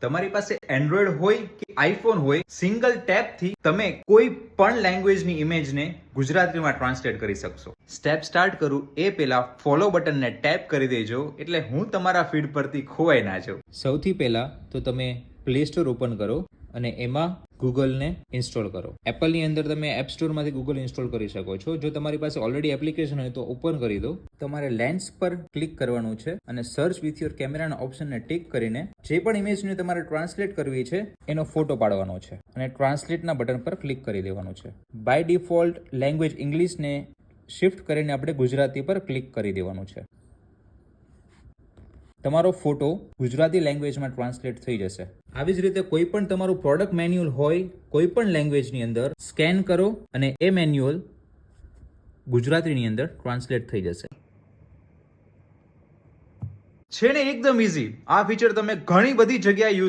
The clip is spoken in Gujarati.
તમારી પાસે એન્ડ્રોઈડ હોય કે આઈફોન હોય, સિંગલ ટેપથી તમે કોઈ પણ લેંગ્વેજની ઇમેજને ગુજરાતીમાં ટ્રાન્સલેટ કરી શકશો. સ્ટેપ સ્ટાર્ટ કરું એ પહેલા ફોલો બટનને ટેપ કરી દેજો, એટલે હું તમારા ફીડ પરથી ખોવાઈ ના જાઉં. સૌથી પહેલા તો તમે પ્લે સ્ટોર ઓપન કરો અને એમાં ગૂગલને ઇન્સ્ટોલ કરો. એપલની અંદર તમે એપ સ્ટોરમાંથી ગૂગલ ઇન્સ્ટોલ કરી શકો છો. જો તમારી પાસે ઓલરેડી એપ્લિકેશન હોય તો ઓપન કરી દો. તમારે લેન્સ પર ક્લિક કરવાનું છે અને સર્ચ વિથ યોર કેમેરાના ઓપ્શનને ટિક કરીને જે પણ ઇમેજને તમારે ટ્રાન્સલેટ કરવી છે એનો ફોટો પાડવાનો છે અને ટ્રાન્સલેટના બટન પર ક્લિક કરી દેવાનું છે. બાય ડિફોલ્ટ લેંગ્વેજ ઇંગ્લિશને શિફ્ટ કરીને આપણે ગુજરાતી પર ક્લિક કરી દેવાનું છે. તમારો ફોટો ગુજરાતી લેંગ્વેજમાં ટ્રાન્સલેટ થઈ જશે. આવી જ રીતે કોઈ પણ તમારું પ્રોડક્ટ મેન્યુઅલ હોય કોઈ પણ લેંગ્વેજની અંદર સ્કેન કરો અને એ મેન્યુઅલ ગુજરાતીની અંદર ટ્રાન્સલેટ થઈ જશે. છે ને એકદમ ઇઝી. આ ફીચર તમે ઘણી બધી જગ્યાએ યુઝ